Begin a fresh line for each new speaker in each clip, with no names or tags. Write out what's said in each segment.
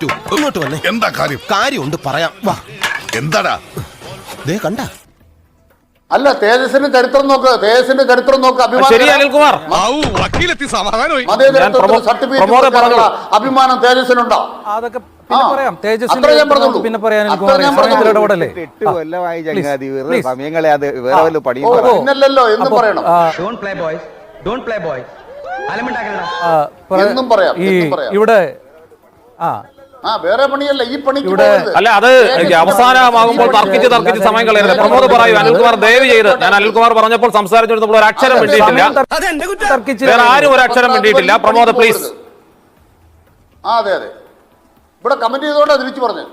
ഇങ്ങോട്ട് വന്നേ.
എന്താ കാര്യം?
കാര്യമുണ്ട് പറയാം. വാ.
എന്താടാ?
ദേ കണ്ട.
അല്ല, തേജസിന്റെ ചരിത്രം നോക്ക്, തേജസിന്റെ ചരിത്രം നോക്ക്.
അനിൽകുമാർ
അഭിമാനം തേജസിനുണ്ടോ?
അതൊക്കെ പിന്നെ പറയാം. പിന്നെ പറയാൻ
ഇന്നല്ലോ എന്നും പറയണം.
ഇവിടെ
വേറെ പണിയല്ല ഈ പണിക്ക്.
അല്ല, അത് അവസാനമാകുമ്പോൾ തർക്കിച്ച് സമയം കളയരുത്. പ്രമോദ് പറയൂ. അനിൽകുമാർ ദയവ് ചെയ്ത്, ഞാൻ അനിൽകുമാർ പറഞ്ഞപ്പോൾ സംസാരിച്ചിരുന്നപ്പോൾ ഒരു അക്ഷരം വേണ്ടിയിട്ടില്ല. വേറെ ആരും ഒരു അക്ഷരം വേണ്ടിയിട്ടില്ല. പ്രമോദ് പ്ലീസ്.
അതെ അതെ, ഇവിടെ കമന്റ് ചെയ്തോണ്ടാ തിരിച്ചു പറഞ്ഞത്.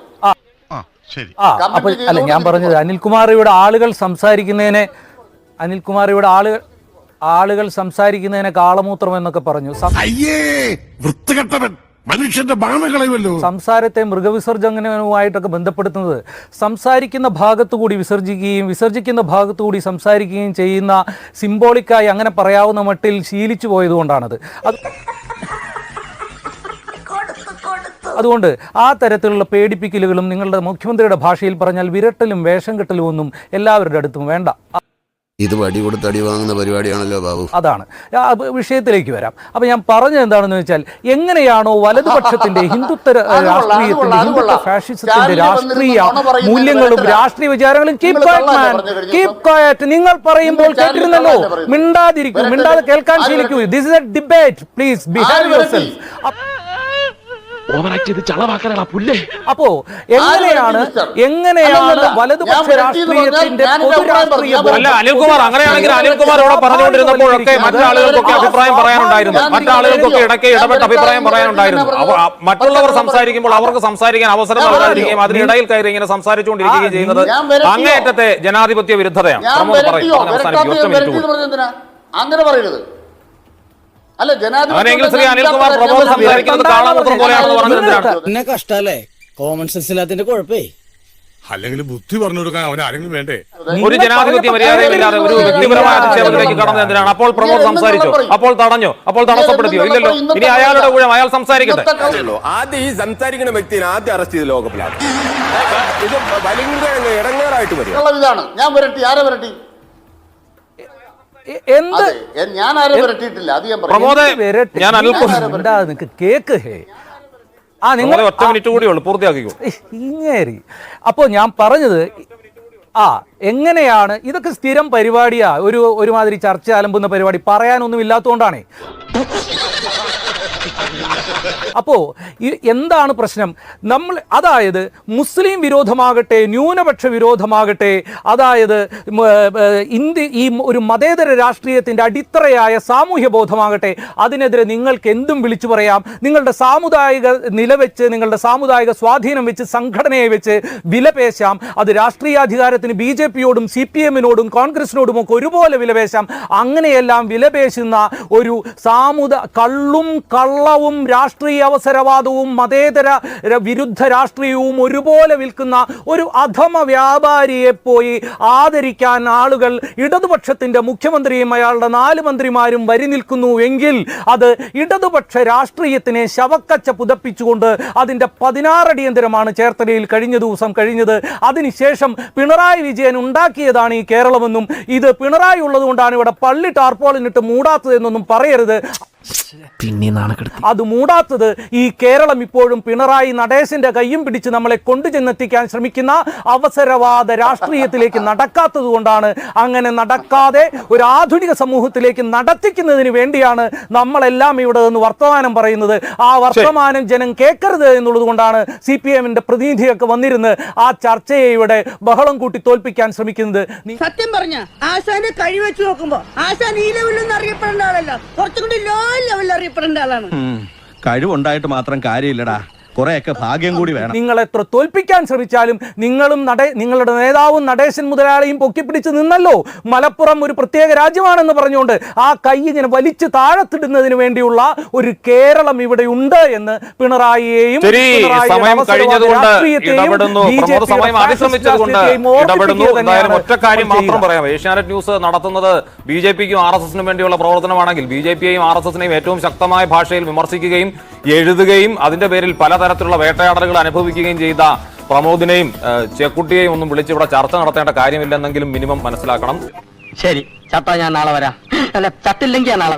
അല്ല, ഞാൻ പറഞ്ഞത് അനിൽകുമാർ ഇവിടെ ആളുകൾ സംസാരിക്കുന്നതിനെ കാളമൂത്രം എന്നൊക്കെ പറഞ്ഞു.
മനുഷ്യന്റെ ബാണകളെയല്ലോ
സംസാരത്തെ മൃഗവിസർജനവുമായിട്ടൊക്കെ ബന്ധപ്പെടുത്തുന്നത്. സംസാരിക്കുന്ന ഭാഗത്തുകൂടി വിസർജിക്കുകയും വിസർജിക്കുന്ന ഭാഗത്തുകൂടി സംസാരിക്കുകയും ചെയ്യുന്ന സിംബോളിക്കായി അങ്ങനെ പറയാവുന്ന മട്ടിൽ ശീലിച്ചു പോയതുകൊണ്ടാണത്. അതുകൊണ്ട് ആ തരത്തിലുള്ള പേടിപ്പിക്കലുകളും നിങ്ങളുടെ മുഖ്യമന്ത്രിയുടെ ഭാഷയിൽ പറഞ്ഞാൽ വിരട്ടലും വേഷം കെട്ടലും ഒന്നും എല്ലാവരുടെ അടുത്തും വേണ്ട.
ഇത് വടി കൊടുത്ത് അടി വാങ്ങുന്ന പരിപാടിയാണല്ലോ ബാബു.
അതാണ് വിഷയത്തിലേക്ക് വരാം. അപ്പം ഞാൻ പറഞ്ഞത് എന്താണെന്ന് വെച്ചാൽ, എങ്ങനെയാണോ വലതുപക്ഷത്തിന്റെ ഹിന്ദുത്വ രാഷ്ട്രീയത്തിന്റെ ഹിന്ദുത്വ ഫാഷിസത്തിന്റെ രാഷ്ട്രീയ മൂല്യങ്ങളും രാഷ്ട്രീയ വിചാരങ്ങളും കീപ് ക്വയറ്റ് നിങ്ങൾ പറയുമ്പോൾ കേട്ടിരുന്നല്ലോ. മിണ്ടാതിരിക്കൂ, മിണ്ടാതെ കേൾക്കാൻ ശീലിക്കൂ. This is a debate, please behave yourself. അപ്പോ എങ്ങനെയാണ് വലതുപക്ഷ രാഷ്ട്രീയത്തിന്റെ
അല്ല അനിൽകുമാർ, അങ്ങനെയാണെങ്കിൽ അനിൽകുമാർ ഇവിടെ പറഞ്ഞുകൊണ്ടിരുന്നപ്പോഴൊക്കെ മറ്റാളുകൾക്കൊക്കെ അഭിപ്രായം പറയാനുണ്ടായിരുന്നു. മറ്റാളുകൾക്കൊക്കെ ഇടയ്ക്ക് ഇടപെട്ട് അഭിപ്രായം പറയാനുണ്ടായിരുന്നു. മറ്റുള്ളവർ സംസാരിക്കുമ്പോൾ അവർക്ക് സംസാരിക്കാൻ അവസരം നൽകാതിരിക്കുകയും അതിനിടയിൽ കയറി ഇങ്ങനെ സംസാരിച്ചുകൊണ്ടിരിക്കുകയും ചെയ്യുന്നത് അങ്ങേയറ്റത്തെ ജനാധിപത്യ വിരുദ്ധതയാണ്.
അങ്ങനെ പറയരുത്. അല്ല,
അനിൽകുമാർ പ്രമോദ് സംസാരിക്കുന്നത് കാളമൂത്രം പോലെയാണെന്ന് പറഞ്ഞിട്ടുണ്ട്.
കഷ്ടല്ലേ കോമൺ സെൻസ് ഇല്ലാത്തതിന്റെ കുഴപ്പേ.
അല്ലെങ്കിൽ ബുദ്ധി പറഞ്ഞു കൊടുക്കാൻ അവൻ ആരെങ്കിലും വേണ്ടേ?
ഒരു ജനാധിപത്യ മര്യാദയില്ലാതെ ഒരു വ്യക്തിപരമായ അധിക്ഷേപത്തിലേക്ക് കടന്നത് എന്തിനാണ്? അപ്പോൾ പ്രമോദ് സംസാരിച്ചു, അപ്പോൾ തടഞ്ഞു, അപ്പോൾ തടസ്സപ്പെടുത്തിയോ? ഇല്ലല്ലോ. ഇനി അയാളുടെ കൂടെ അയാൾ സംസാരിക്കട്ടെ.
ആദ്യം ഈ സംസാരിക്കുന്ന വ്യക്തിനെ ആദ്യം അറസ്റ്റ് ചെയ്ത് ലോകപ്പിലാണ്. ഇത് ഭയങ്കര ഇടങ്ങേറായിട്ട് വരും.
ഞാൻ വരട്ടി, ആരെ വരട്ടി? ഞാൻ ആരെ വരട്ടിയിട്ടില്ല. അത് ഞാൻ
കേക്ക്
നിങ്ങൾ ഒറ്റ മിനിറ്റ് കൂടിയുള്ളൂ, പൂർത്തിയാക്കിക്കോ.
ഇങ്ങേരി. അപ്പോൾ ഞാൻ പറഞ്ഞത് എങ്ങനെയാണ് ഇതൊക്കെ സ്ഥിരം പരിപാടിയാ, ഒരുമാതിരി ചർച്ച അലമ്പുന്ന പരിപാടി പറയാനൊന്നും ഇല്ലാത്തതുകൊണ്ടാണേ. അപ്പോൾ എന്താണ് പ്രശ്നം? അതായത് മുസ്ലിം വിരോധമാകട്ടെ, ന്യൂനപക്ഷ വിരോധമാകട്ടെ, അതായത് ഈ ഒരു മതേതര രാഷ്ട്രീയത്തിൻ്റെ അടിത്തറയായ സാമൂഹ്യ ബോധമാകട്ടെ, അതിനെതിരെ നിങ്ങൾക്ക് എന്തും വിളിച്ചു പറയാം. നിങ്ങളുടെ സാമുദായിക നില വെച്ച്, നിങ്ങളുടെ സാമുദായിക സ്വാധീനം വെച്ച്, സംഘടനയെ വെച്ച് വിലപേശാം. അത് രാഷ്ട്രീയാധികാരത്തിന് BJP-യോടും CPM-നോടും കോൺഗ്രസിനോടും ഒക്കെ ഒരുപോലെ വിലപേശാം. അങ്ങനെയെല്ലാം വിലപേശുന്ന ഒരു കള്ളും കള്ളവും രാഷ്ട്രീയ അവസരവാദവും മതേതര വിരുദ്ധ രാഷ്ട്രീയവും ഒരുപോലെ വിൽക്കുന്ന ഒരു അധമ വ്യാപാരിയെ പോയി ആദരിക്കാൻ ആളുകൾ, ഇടതുപക്ഷത്തിന്റെ മുഖ്യമന്ത്രിയും അയാളുടെ 4 മന്ത്രിമാരും വരി നിൽക്കുന്നു എങ്കിൽ അത് ഇടതുപക്ഷ രാഷ്ട്രീയത്തിനെ ശവക്കച്ച പുതപ്പിച്ചുകൊണ്ട് അതിന്റെ 16 അടിയന്തരമാണ് ചേർത്തലയിൽ കഴിഞ്ഞ ദിവസം കഴിഞ്ഞത്. അതിനുശേഷം പിണറായി വിജയൻ ഉണ്ടാക്കിയതാണ് ഈ കേരളമെന്നും ഇത് പിണറായി ഉള്ളതുകൊണ്ടാണ് ഇവിടെ പള്ളി ടാർപോളിനിട്ട് മൂടാത്തതെന്നൊന്നും പറയരുത്. അത് മൂടാത്തത് ഈ കേരളം ഇപ്പോഴും പിണറായി നടേശന്റെ കയ്യും പിടിച്ച് നമ്മളെ കൊണ്ടുചെന്നെത്തിക്കാൻ ശ്രമിക്കുന്ന അവസരവാദ രാഷ്ട്രീയത്തിലേക്ക് നടക്കാത്തത് കൊണ്ടാണ്. അങ്ങനെ നടക്കാതെ ഒരു ആധുനിക സമൂഹത്തിലേക്ക് നടത്തിക്കുന്നതിന് വേണ്ടിയാണ് നമ്മളെല്ലാം ഇവിടെ നിന്ന് വർത്തമാനം പറയുന്നത്. ആ വർത്തമാനം ജനം കേൾക്കരുത് എന്നുള്ളത് കൊണ്ടാണ് CPM-ന്റെ പ്രതിനിധിയൊക്കെ വന്നിരുന്ന് ആ ചർച്ചയെ ഇവിടെ ബഹളം കൂട്ടി തോൽപ്പിക്കാൻ ശ്രമിക്കുന്നത്.
സത്യം പറഞ്ഞ ആശാന്റെ കഴിവെച്ച് നോക്കുമ്പോ ആശാൻ ഈ ലെവലിൽ അറിയപ്പെടേണ്ട ആളല്ല, കുറച്ചുകൂടി ലെവലിൽ അറിയപ്പെടേണ്ട ആളാണ്.
കഴിവുണ്ടായിട്ട് മാത്രം കാര്യമില്ലടാ, കുറെയൊക്കെ ഭാഗ്യം കൂടി വേണം.
നിങ്ങൾ എത്ര തോൽപ്പിക്കാൻ ശ്രമിച്ചാലും നിങ്ങളുടെ നേതാവും നടേശൻ മുതലാളിയും പൊക്കിപ്പിടിച്ച് നിന്നല്ലോ. മലപ്പുറം ഒരു പ്രത്യേക രാജ്യമാണെന്ന് പറഞ്ഞുകൊണ്ട് ആ കൈ ഇങ്ങനെ വലിച്ചു താഴത്തിടുന്നതിന് വേണ്ടിയുള്ള ഒരു കേരളം ഇവിടെ ഉണ്ട് എന്ന് പിണറായിയെയും
ഒറ്റക്കാര്യം മാത്രം പറയാം. ഏഷ്യാനെറ്റ് ന്യൂസ് നടത്തുന്നത് BJP-ക്കും RSS-നും വേണ്ടിയുള്ള പ്രവർത്തനമാണെങ്കിൽ BJP-യെയും RSS-നെയും ഏറ്റവും ശക്തമായ ഭാഷയിൽ വിമർശിക്കുകയും എഴുതുകയും അതിന്റെ പേരിൽ പല തരത്തിലുള്ള വേട്ടയാടലുകൾ അനുഭവിക്കുകയും ചെയ്ത പ്രമോദിനെയും ചെക്കുട്ടിയെയും ഒന്നും വിളിച്ച് ഇവിടെ ചർച്ച നടത്തേണ്ട കാര്യമില്ലെന്നെങ്കിലും മിനിമം മനസ്സിലാക്കണം.
ശരി ചത്ത ഞാൻ നാളെ വരാം. അല്ല ചത്തില്ലെങ്കിൽ ഞാൻ നാളെ